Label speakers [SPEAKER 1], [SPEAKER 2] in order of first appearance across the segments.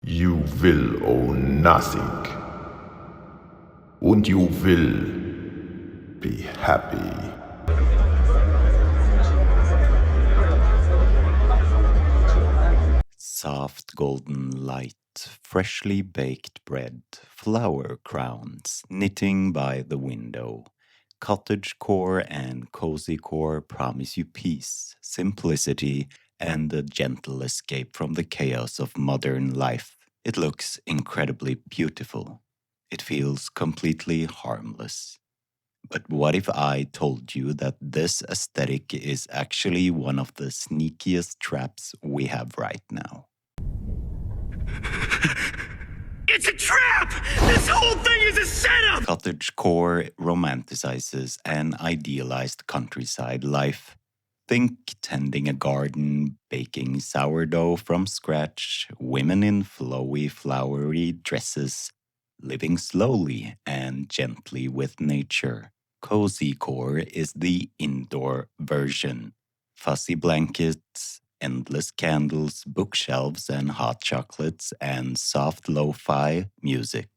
[SPEAKER 1] You will own nothing. And you will be happy.
[SPEAKER 2] Soft golden light, freshly baked bread, flower crowns, knitting by the window. Cottagecore and Cozycore promise you peace, simplicity, and a gentle escape from the chaos of modern life. It looks incredibly beautiful. It feels completely harmless. But what if I told you that this aesthetic is actually one of the sneakiest traps we have right now?
[SPEAKER 3] It's a trap! This whole thing is a setup!
[SPEAKER 2] Cottagecore romanticizes an idealized countryside life. Think tending a garden, baking sourdough from scratch, women in flowy, flowery dresses, living slowly and gently with nature. Cozycore is the indoor version. Fuzzy blankets, endless candles, bookshelves and hot chocolates, and soft lo-fi music.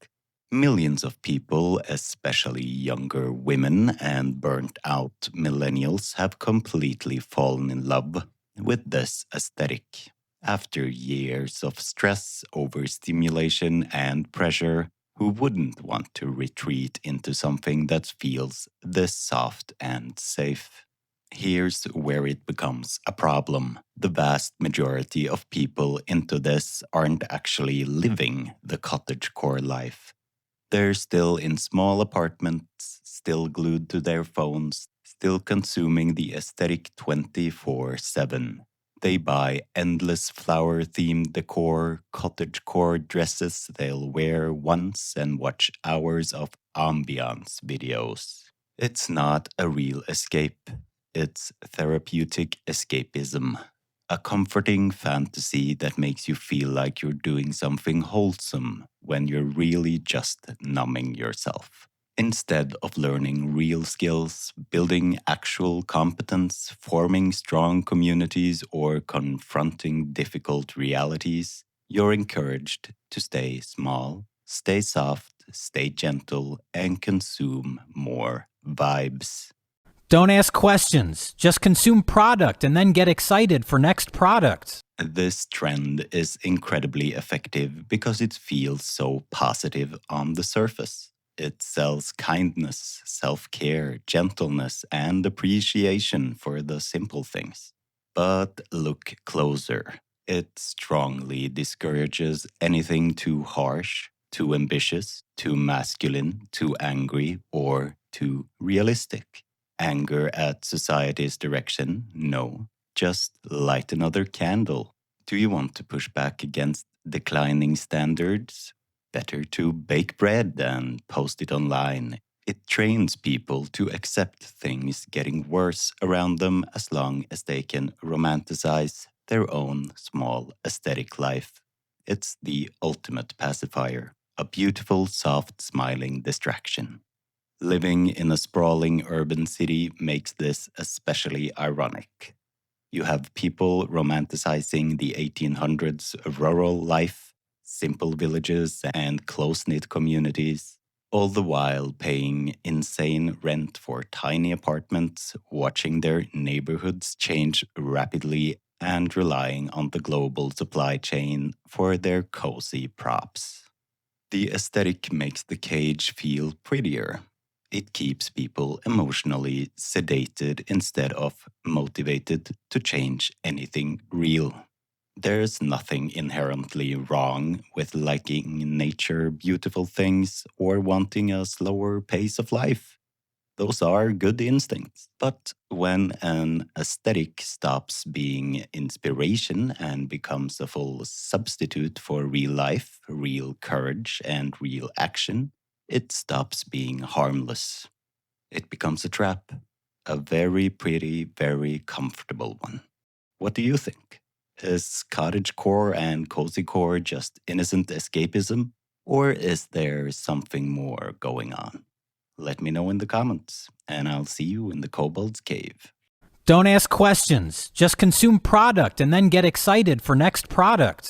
[SPEAKER 2] Millions of people, especially younger women and burnt out millennials, have completely fallen in love with this aesthetic. After years of stress, overstimulation, and pressure, who wouldn't want to retreat into something that feels this soft and safe? Here's where it becomes a problem. The vast majority of people into this aren't actually living the cottagecore life. They're still in small apartments, still glued to their phones, still consuming the aesthetic 24/7. They buy endless flower-themed decor, cottagecore dresses they'll wear once and watch hours of ambiance videos. It's not a real escape. It's therapeutic escapism. A comforting fantasy that makes you feel like you're doing something wholesome when you're really just numbing yourself. Instead of learning real skills, building actual competence, forming strong communities, or confronting difficult realities, you're encouraged to stay small, stay soft, stay gentle, and consume more vibes.
[SPEAKER 4] Don't ask questions. Just consume product and then get excited for next product.
[SPEAKER 2] This trend is incredibly effective because it feels so positive on the surface. It sells kindness, self-care, gentleness, and appreciation for the simple things. But look closer. It strongly discourages anything too harsh, too ambitious, too masculine, too angry, or too realistic. Anger at society's direction? No. Just light another candle. Do you want to push back against declining standards? Better to bake bread and post it online. It trains people to accept things getting worse around them as long as they can romanticize their own small aesthetic life. It's the ultimate pacifier, a beautiful, soft, smiling distraction. Living in a sprawling urban city makes this especially ironic. You have people romanticizing the 1800s rural life, simple villages, and close-knit communities, all the while paying insane rent for tiny apartments, watching their neighborhoods change rapidly, and relying on the global supply chain for their cozy props. The aesthetic makes the cage feel prettier. It keeps people emotionally sedated instead of motivated to change anything real. There's nothing inherently wrong with liking nature, beautiful things, or wanting a slower pace of life. Those are good instincts. But when an aesthetic stops being inspiration and becomes a full substitute for real life, real courage, and real action, it stops being harmless. It becomes a trap. A very pretty, very comfortable one. What do you think? Is cottagecore and cozycore just innocent escapism? Or is there something more going on? Let me know in the comments, and I'll see you in the Kobold's Cave.
[SPEAKER 4] Don't ask questions. Just consume product and then get excited for next product.